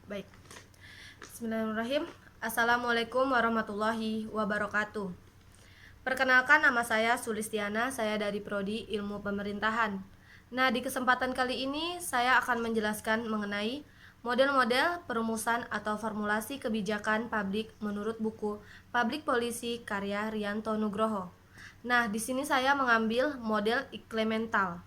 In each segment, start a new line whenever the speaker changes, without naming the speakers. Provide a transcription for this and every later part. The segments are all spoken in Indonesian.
Baik. Bismillahirrahmanirrahim. Assalamualaikum warahmatullahi wabarakatuh. Perkenalkan, nama saya Sulistiana, saya dari Prodi Ilmu Pemerintahan. Nah, di kesempatan kali ini saya akan menjelaskan mengenai model-model perumusan atau formulasi kebijakan publik menurut buku Public Policy karya Rianto Nugroho. Nah, di sini saya mengambil model incremental.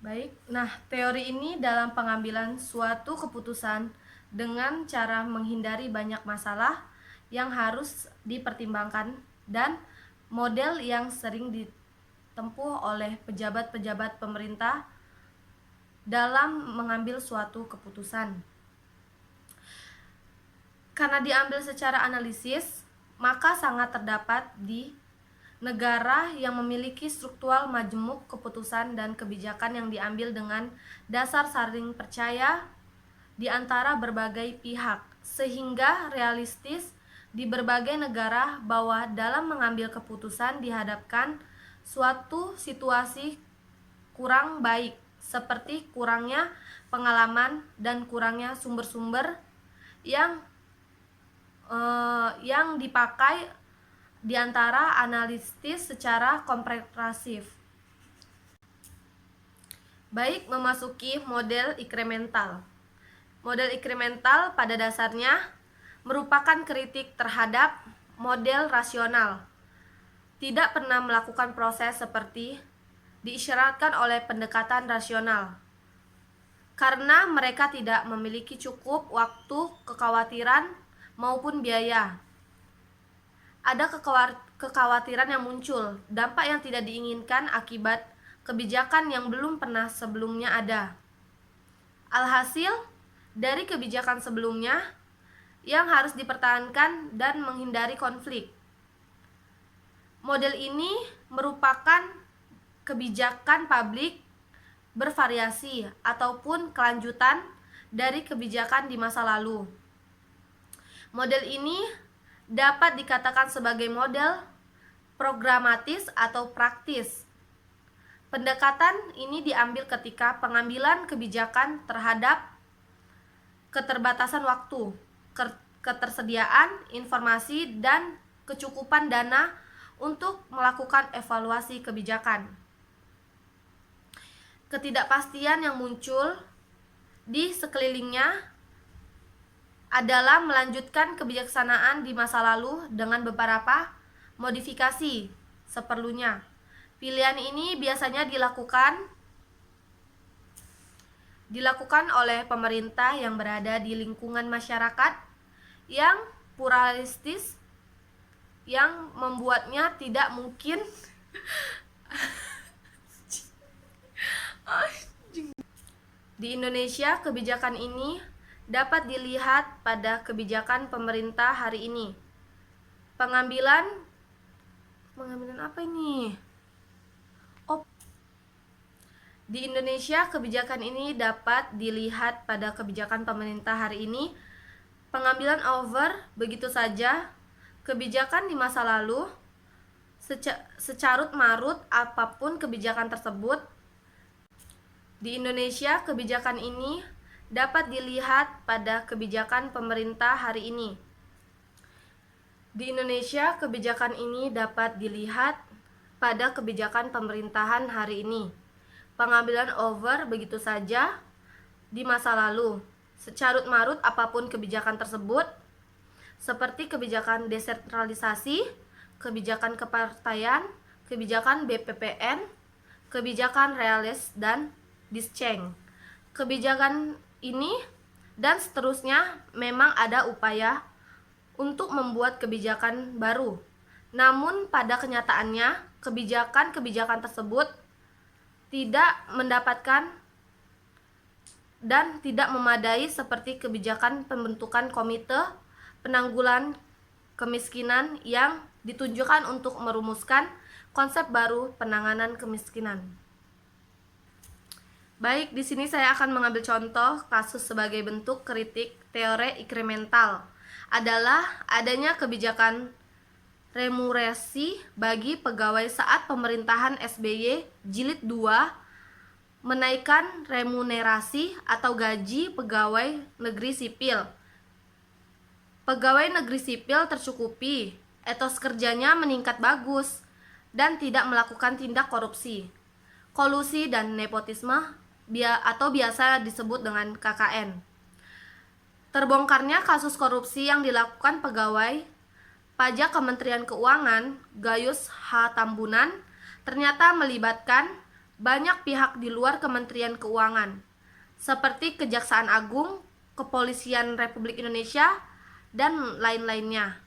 Baik, nah teori ini dalam pengambilan suatu keputusan dengan cara menghindari banyak masalah yang harus dipertimbangkan dan model yang sering ditempuh oleh pejabat-pejabat pemerintah dalam mengambil suatu keputusan. Karena diambil secara analisis, maka sangat terdapat di negara yang memiliki struktural majemuk keputusan dan kebijakan yang diambil dengan dasar saling percaya di antara berbagai pihak, sehingga realistis di berbagai negara bahwa dalam mengambil keputusan dihadapkan suatu situasi kurang baik, seperti kurangnya pengalaman dan kurangnya sumber-sumber yang dipakai di antara analisis secara komprehensif. Baik, memasuki model incremental. Model incremental pada dasarnya merupakan kritik terhadap model rasional. Tidak pernah melakukan proses seperti diisyaratkan oleh pendekatan rasional. Karena mereka tidak memiliki cukup waktu, kekhawatiran, maupun biaya. Ada kekhawatiran yang muncul, dampak yang tidak diinginkan akibat kebijakan yang belum pernah sebelumnya ada. Alhasil, dari kebijakan sebelumnya yang harus dipertahankan dan menghindari konflik. Model ini merupakan kebijakan publik bervariasi ataupun kelanjutan dari kebijakan di masa lalu. Model ini dapat dikatakan sebagai model programatis atau praktis. Pendekatan ini diambil ketika pengambilan kebijakan terhadap keterbatasan waktu, ketersediaan informasi, dan kecukupan dana untuk melakukan evaluasi kebijakan. Ketidakpastian yang muncul di sekelilingnya adalah melanjutkan kebijaksanaan di masa lalu dengan beberapa modifikasi seperlunya. Pilihan ini biasanya dilakukan oleh pemerintah yang berada di lingkungan masyarakat yang pluralistis, yang membuatnya tidak mungkin di Indonesia. Kebijakan ini dapat dilihat pada kebijakan pemerintah hari ini. Pengambilan apa ini? Di Indonesia, kebijakan ini dapat dilihat pada kebijakan pemerintah hari ini. Pengambilan over begitu saja kebijakan di masa lalu, secarut marut apapun kebijakan tersebut. Di Indonesia, kebijakan ini dapat dilihat pada kebijakan pemerintah hari ini. Di Indonesia, kebijakan ini dapat dilihat pada kebijakan pemerintahan hari ini. Pengambilan over begitu saja di masa lalu, secarut marut apapun kebijakan tersebut, seperti kebijakan desentralisasi, kebijakan kepartaian, kebijakan BPPN, kebijakan realis dan disceng. Kebijakan ini dan seterusnya memang ada upaya untuk membuat kebijakan baru. Namun pada kenyataannya kebijakan-kebijakan tersebut tidak mendapatkan dan tidak memadai, seperti kebijakan pembentukan komite penanggulangan kemiskinan yang ditunjukkan untuk merumuskan konsep baru penanganan kemiskinan. Baik, di sini saya akan mengambil contoh kasus sebagai bentuk kritik teori incremental adalah adanya kebijakan remunerasi bagi pegawai saat pemerintahan SBY Jilid 2 menaikkan remunerasi atau gaji pegawai negeri sipil. Pegawai negeri sipil tercukupi, etos kerjanya meningkat bagus, dan tidak melakukan tindak korupsi, kolusi, dan nepotisme atau biasa disebut dengan KKN. Terbongkarnya kasus korupsi yang dilakukan pegawai pajak Kementerian Keuangan Gayus H. Tambunan ternyata melibatkan banyak pihak di luar Kementerian Keuangan, seperti Kejaksaan Agung, Kepolisian Republik Indonesia, dan lain-lainnya.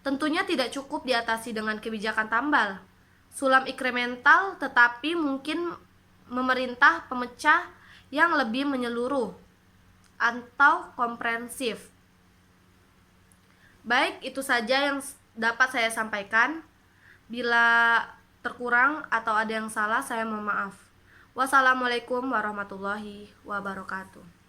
Tentunya tidak cukup diatasi dengan kebijakan tambal, sulam inkremental, tetapi mungkin memerintah pemecah yang lebih menyeluruh atau komprehensif. Baik, itu saja yang dapat saya sampaikan. Bila terkurang atau ada yang salah, saya mohon maaf. Wassalamualaikum warahmatullahi wabarakatuh.